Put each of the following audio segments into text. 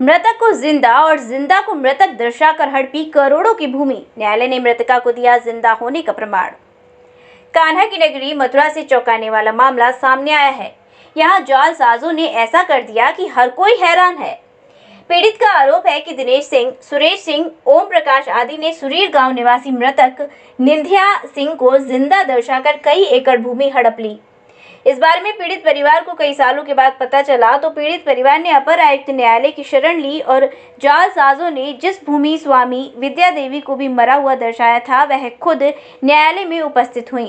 मृतक को जिंदा और जिंदा को मृतक दर्शाकर हड़पी करोड़ों की भूमि। न्यायालय ने मृतका को दिया जिंदा होने का प्रमाण। कान्हा की नगरी मथुरा से चौंकाने वाला मामला सामने आया है। यहाँ जालसाजों ने ऐसा कर दिया कि हर कोई हैरान है। पीड़ित का आरोप है कि दिनेश सिंह, सुरेश सिंह, ओम प्रकाश आदि ने सुरीर गांव निवासी मृतक निंधिया सिंह को जिंदा दर्शाकर कई एकड़ भूमि हड़प ली। इस बारे में पीड़ित परिवार को कई सालों के बाद पता चला तो पीड़ित परिवार ने अपर आयुक्त न्यायालय की शरण ली और जालसाजों ने जिस भूमि स्वामी विद्या देवी को भी मरा हुआ दर्शाया था वह खुद न्यायालय में उपस्थित हुई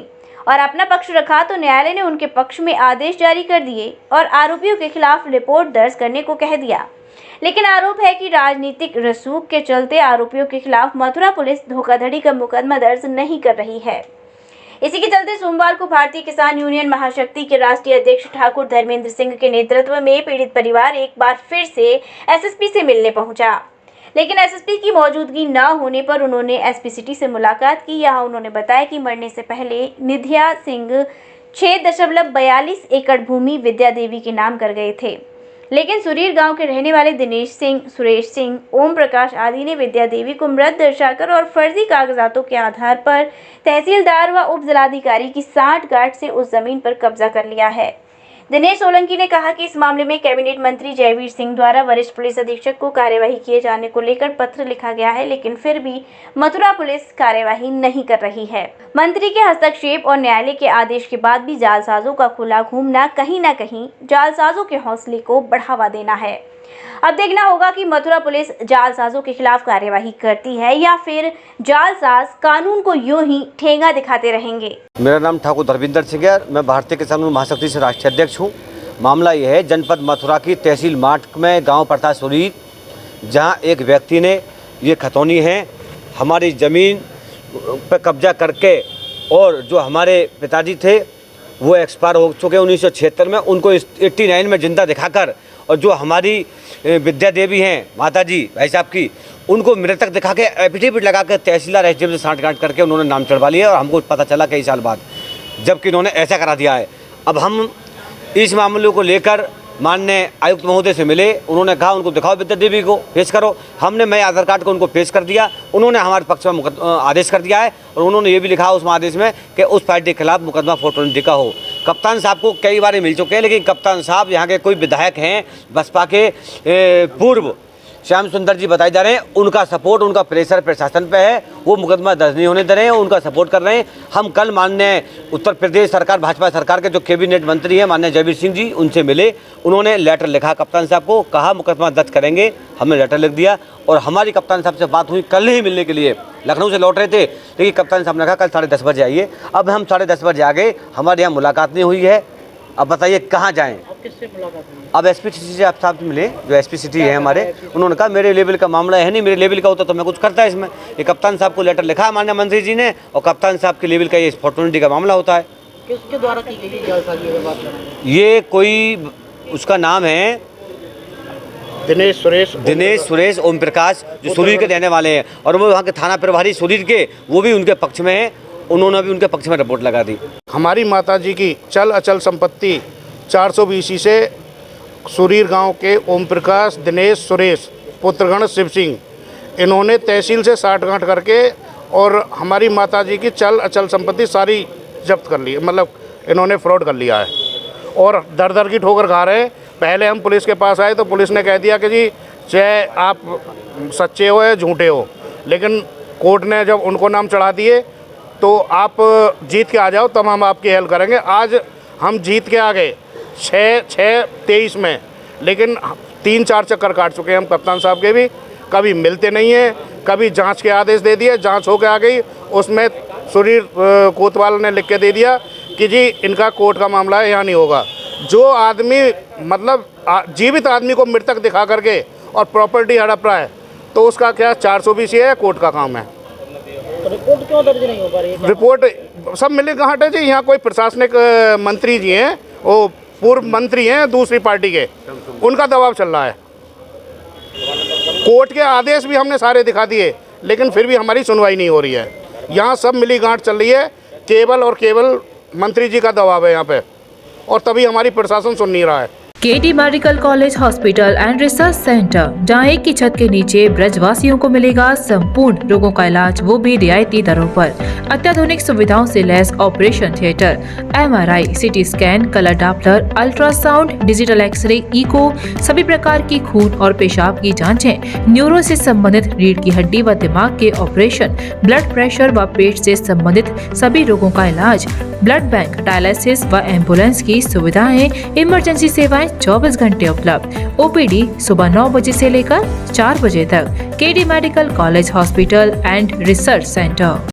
और अपना पक्ष रखा तो न्यायालय ने उनके पक्ष में आदेश जारी कर दिए और आरोपियों के खिलाफ रिपोर्ट दर्ज करने को कह दिया। लेकिन आरोप है कि राजनीतिक रसूख के चलते आरोपियों के खिलाफ मथुरा पुलिस धोखाधड़ी का मुकदमा दर्ज नहीं कर रही है। इसी के चलते सोमवार को भारतीय किसान यूनियन महाशक्ति के राष्ट्रीय अध्यक्ष ठाकुर धर्मेंद्र सिंह के नेतृत्व में पीड़ित परिवार एक बार फिर से एसएसपी से मिलने पहुंचा। लेकिन एसएसपी की मौजूदगी न होने पर उन्होंने एसपी सिटी से मुलाकात की। यहाँ उन्होंने बताया कि मरने से पहले निंधिया सिंह 6.42 एकड़ भूमि विद्या देवी के नाम कर गए थे, लेकिन सुरीर गांव के रहने वाले दिनेश सिंह, सुरेश सिंह, ओम प्रकाश आदि ने विद्या देवी को मृत दर्शाकर और फर्जी कागजातों के आधार पर तहसीलदार व उप जिलाधिकारी की सांठगांठ से उस जमीन पर कब्जा कर लिया है। दिनेश सोलंकी ने कहा कि इस मामले में कैबिनेट मंत्री जयवीर सिंह द्वारा वरिष्ठ पुलिस अधीक्षक को कार्यवाही किए जाने को लेकर पत्र लिखा गया है, लेकिन फिर भी मथुरा पुलिस कार्यवाही नहीं कर रही है। मंत्री के हस्तक्षेप और न्यायालय के आदेश के बाद भी जालसाजों का खुला घूमना कहीं न कहीं जालसाजों के हौसले को बढ़ावा देना है। अब देखना होगा कि मथुरा पुलिस जालसाजों के खिलाफ कार्यवाही करती है या फिर जालसाज कानून को यूं ही ठेंगा दिखाते रहेंगे। मेरा नाम ठाकुर धर्मेंद्र सिंह है। मैं भारतीय किसान महाशक्ति से राष्ट्रीय अध्यक्ष हूँ। मामला यह है जनपद मथुरा की तहसील माठ में गांव पड़ता है सुरीर, जहां एक व्यक्ति ने ये खतौनी है हमारी ज़मीन पर कब्जा करके, और जो हमारे पिताजी थे वो एक्सपायर हो चुके 1976 में, उनको 89 में जिंदा दिखाकर, और जो हमारी विद्या देवी हैं माता जी भाई साहब की, उनको मृतक दिखा के एफिडेविट लगा के तहसीलदार एसडीएम से सांठगांठ करके उन्होंने नाम चढ़वा लिया और हमको पता चला कई साल बाद, जबकि उन्होंने ऐसा करा दिया है। अब हम इस मामले को लेकर माननीय आयुक्त महोदय से मिले, उन्होंने कहा उनको दिखाओ विद्या देवी को पेश करो। हमने मैं आधार कार्ड को उनको पेश कर दिया, उन्होंने हमारे पक्ष में आदेश कर दिया है और उन्होंने ये भी लिखा उस आदेश में कि उस पार्टी के खिलाफ मुकदमा 420 का हो। कप्तान साहब को कई बार मिल चुके हैं, लेकिन कप्तान साहब यहाँ के कोई विधायक हैं बसपा के पूर्व श्याम सुंदर जी बताए जा रहे हैं, उनका सपोर्ट, उनका प्रेशर प्रशासन पे है, वो मुकदमा दर्ज नहीं होने दे रहे हैं, उनका सपोर्ट कर रहे हैं। हम कल माननीय उत्तर प्रदेश सरकार भाजपा सरकार के जो कैबिनेट मंत्री हैं माननीय जयवीर सिंह जी, उनसे मिले, उन्होंने लेटर लिखा कप्तान साहब को, कहा मुकदमा दर्ज करेंगे, हमने लेटर लिख दिया। और हमारी कप्तान साहब से बात हुई कल ही मिलने के लिए, लखनऊ से लौट रहे थे, लेकिन कप्तान साहब ने कहा कल 10:30 बजे आइए। अब हम 10:30 बजे आ गए, हमारे यहाँ मुलाकात नहीं हुई है। अब बताइए कहाँ जाएं? किससे मुलाकात हुई? अब एसपी सिटी से आप साहब मिले, जो एसपी सिटी है हमारे, उन्होंने कहा मेरे लेवल का मामला है नहीं, मेरे लेवल का होता तो मैं कुछ करता है इसमें। ये कप्तान साहब को लेटर लिखा है माननीय मंत्री जी ने, और कप्तान साहब के लेवल का ये 420 का मामला होता है। किसके द्वारा की गई जालसाजी? ये कोई उसका नाम है दिनेश सुरेश ओम प्रकाश, जो सुरीर के रहने वाले हैं, और वो वहाँ के थाना प्रभारी सुरीर के, वो भी उनके पक्ष में है, उन्होंने भी उनके पक्ष में रिपोर्ट लगा दी। हमारी माताजी की चल अचल संपत्ति 420 से सुरीर गांव के ओम प्रकाश, दिनेश, सुरेश, पुत्रगण शिव सिंह, इन्होंने तहसील से सांठगांठ करके और हमारी माताजी की चल अचल संपत्ति सारी जब्त कर ली, मतलब इन्होंने फ्रॉड कर लिया है और दर दर की ठोकर खा रहे हैं। पहले हम पुलिस के पास आए तो पुलिस ने कह दिया कि जी चाहे आप सच्चे हो या झूठे हो, लेकिन कोर्ट ने जब उनको नाम चढ़ा दिए तो आप जीत के आ जाओ तब हम आपकी हेल्प करेंगे। आज हम जीत के आ गए 6/6/23 में, लेकिन 3-4 चक्कर काट चुके हैं हम कप्तान साहब के भी, कभी मिलते नहीं हैं, कभी जांच के आदेश दे दिए, जांच होकर आ गई, उसमें सुरीर कोतवाल ने लिख के दे दिया कि जी इनका कोर्ट का मामला है, यहाँ नहीं होगा। जो आदमी मतलब जीवित आदमी को मृतक दिखा करके और प्रॉपर्टी हड़प रहा है तो उसका क्या 420 है, कोर्ट का काम है। तो रिपोर्ट क्यों दर्ज नहीं हो पा रही है? रिपोर्ट सब मिले कहाँ हटे जी, यहाँ कोई प्रशासनिक मंत्री जी हैं, वो पूर्व मंत्री हैं दूसरी पार्टी के, उनका दबाव चल रहा है। कोर्ट के आदेश भी हमने सारे दिखा दिए, लेकिन फिर भी हमारी सुनवाई नहीं हो रही है। यहाँ सब मिली गांठ चल रही है, केवल और केवल मंत्री जी का दबाव है यहाँ पे, और तभी हमारी प्रशासन सुन नहीं रहा है। KD medical college hospital and research centre, जहां एक की छत के नीचे ब्रजवासियों को मिलेगा संपूर्ण रोगों का इलाज, वो भी रियायती दरों पर। अत्याधुनिक सुविधाओं से लैस operation theatre, MRI, CT scan, colour Doppler, ultrasound, digital x ray, echo, सभी प्रकार की खून और पेशाब की जांचें, न्यूरो से संबंधित रीढ़ की हड्डी व दिमाग के ऑपरेशन, ब्लड प्रेशर व पेट से संबंधित सभी रोगों का इलाज, ब्लड बैंक, डायलिसिस व एम्बुलेंस की सुविधाएं, इमरजेंसी सेवाएं 24 घंटे उपलब्ध। OPD सुबह 9 बजे से लेकर 4 बजे तक। KD medical college hospital and research centre.